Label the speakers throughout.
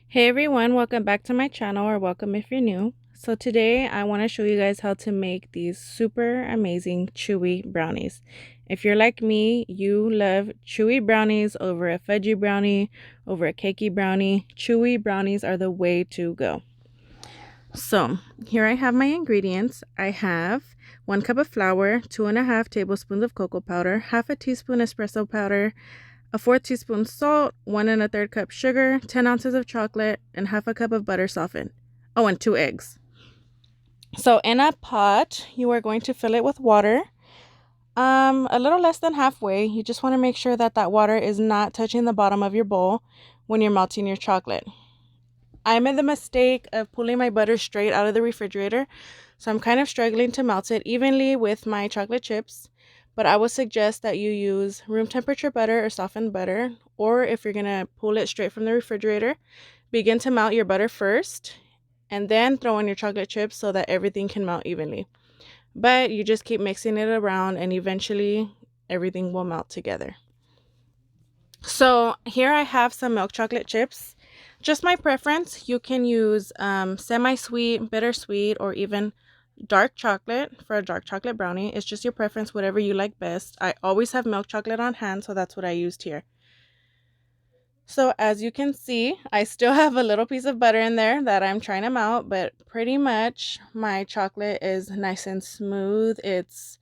Speaker 1: Hey everyone, welcome back to my channel, or welcome if you're new. So today I want to show you guys how to make these super amazing chewy brownies. If you're like me, you love chewy brownies over a fudgy brownie, over a cakey brownie. Chewy brownies are the way to go. So here I have my ingredients. I have 1 cup of flour, 2.5 tablespoons of cocoa powder, half a teaspoon espresso powder, a 4th teaspoon salt, 1 1/3 cup sugar, 10 ounces of chocolate, and half a cup of butter softened. Oh, and 2 eggs. So in a pot, you are going to fill it with water. A little less than halfway. You just want to make sure that that water is not touching the bottom of your bowl when you're melting your chocolate. I made the mistake of pulling my butter straight out of the refrigerator, so I'm kind of struggling to melt it evenly with my chocolate chips. But I would suggest that you use room temperature butter or softened butter, or if you're going to pull it straight from the refrigerator, begin to melt your butter first and then throw in your chocolate chips so that everything can melt evenly. But you just keep mixing it around and eventually everything will melt together. So here I have some milk chocolate chips. Just my preference. You can use semi-sweet, bittersweet, or even dark chocolate for a dark chocolate brownie. It's just your preference, whatever you like best. I always have milk chocolate on hand, so that's what I used here. So as you can see, I still have a little piece of butter in there that I'm trying to melt, but pretty much my chocolate is nice and smooth. It's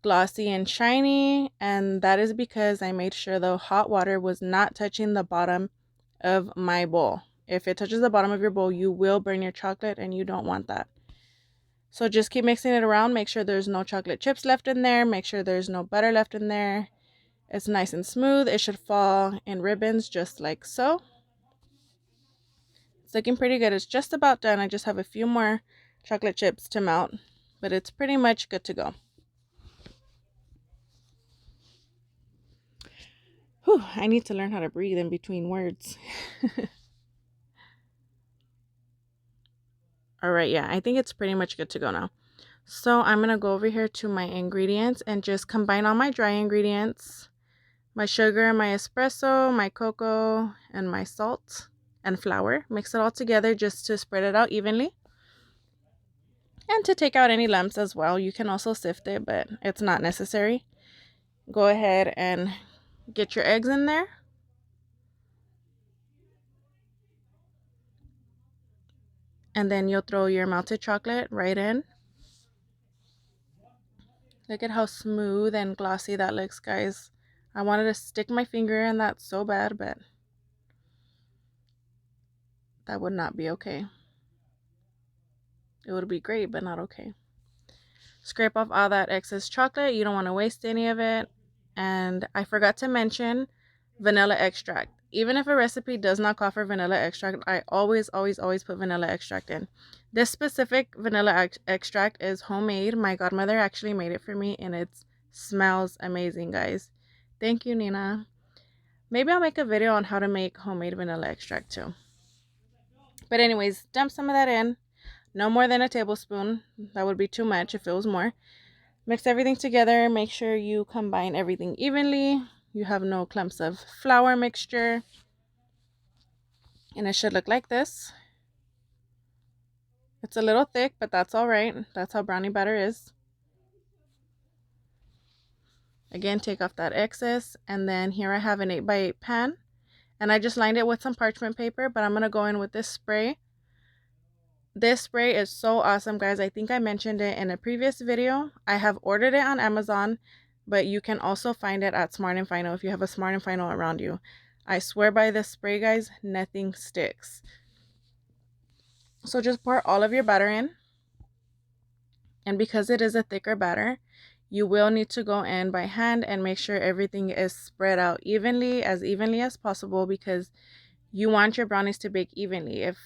Speaker 1: glossy and shiny, and that is because I made sure the hot water was not touching the bottom of my bowl. If it touches the bottom of your bowl, you will burn your chocolate, and you don't want that. So just keep mixing it around. Make sure there's no chocolate chips left in there. Make sure there's no butter left in there. It's nice and smooth. It should fall in ribbons just like so. It's looking pretty good. It's just about done. I just have a few more chocolate chips to melt, but it's pretty much good to go. Whew, I need to learn how to breathe in between words. All right, yeah, I think it's pretty much good to go now. So I'm going to go over here to my ingredients and just combine all my dry ingredients. My sugar, my espresso, my cocoa, and my salt and flour. Mix it all together just to spread it out evenly. And to take out any lumps as well. You can also sift it, but it's not necessary. Go ahead and get your eggs in there. And then you'll throw your melted chocolate right in. Look at how smooth and glossy that looks, guys. I wanted to stick my finger in that so bad, but that would not be okay. It would be great, but not okay. Scrape off all that excess chocolate. You don't want to waste any of it. And I forgot to mention vanilla extract. Even if a recipe does not call for vanilla extract, I always put vanilla extract in. This specific vanilla extract is homemade. My godmother actually made it for me, and it smells amazing, guys. Thank you, Nina. Maybe I'll make a video on how to make homemade vanilla extract too. But anyways, dump some of that in. No more than a tablespoon. That would be too much if it was more. Mix everything together. Make sure you combine everything evenly. You have no clumps of flour mixture. And it should look like this. It's a little thick, but that's all right. That's how brownie batter is. Again, take off that excess. And then here I have an 8x8 pan. And I just lined it with some parchment paper, but I'm going to go in with this spray. This spray is so awesome, guys. I think I mentioned it in a previous video. I have ordered it on Amazon, but you can also find it at Smart & Final if you have a Smart & Final around you. I swear by this spray, guys, nothing sticks. So just pour all of your batter in. And because it is a thicker batter, you will need to go in by hand and make sure everything is spread out evenly as possible, because you want your brownies to bake evenly. If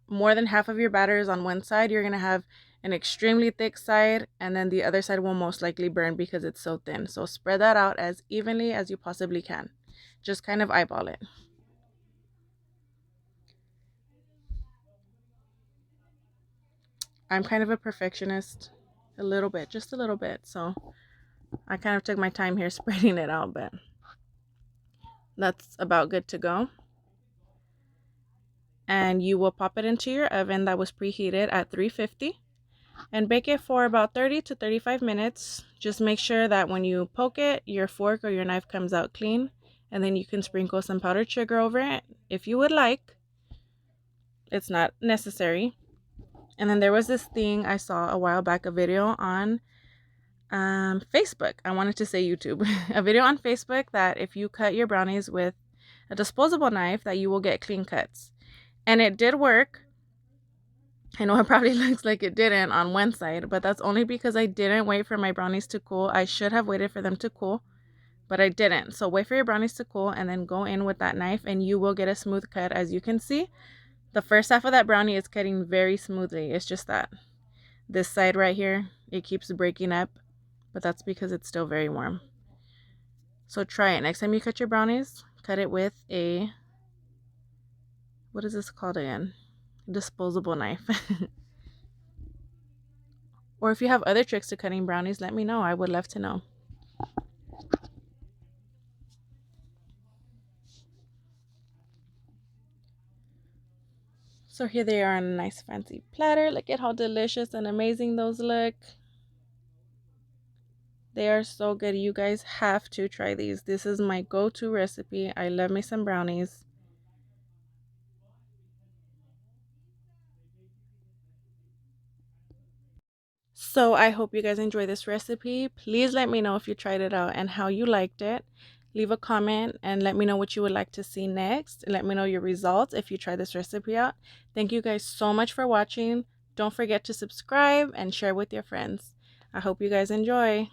Speaker 1: more than half of your batter is on one side, you're going to have an extremely thick side, and then the other side will most likely burn because it's so thin. So spread that out as evenly as you possibly can. Just kind of eyeball it. I'm kind of a perfectionist, a little bit, just a little bit. So I kind of took my time here spreading it out, but that's about good to go. and you will pop it into your oven that was preheated at 350 and bake it for about 30 to 35 minutes. Just make sure that when you poke it, your fork or your knife comes out clean, and then you can sprinkle some powdered sugar over it if you would like. It's not necessary. And then there was this thing I saw a while back, a video on Facebook. I wanted to say YouTube. A video on Facebook that if you cut your brownies with a disposable knife, that you will get clean cuts. And it did work. I know it probably looks like it didn't on one side, but that's only because I didn't wait for my brownies to cool. I should have waited for them to cool, but I didn't. So wait for your brownies to cool and then go in with that knife and you will get a smooth cut. As you can see, the first half of that brownie is cutting very smoothly. It's just that this side right here, it keeps breaking up, but that's because it's still very warm. So try it. Next time you cut your brownies, cut it with a, what is this called again? Disposable knife. Or if you have other tricks to cutting brownies, let me know. I would love to know. So here they are on a nice fancy platter. Look at how delicious and amazing those look. They are so good. You guys have to try these. This is my go-to recipe. I love me some brownies. So I hope you guys enjoy this recipe. Please let me know if you tried it out and how you liked it. Leave a comment and let me know what you would like to see next. Let me know your results if you try this recipe out. Thank you guys so much for watching. Don't forget to subscribe and share with your friends. I hope you guys enjoy.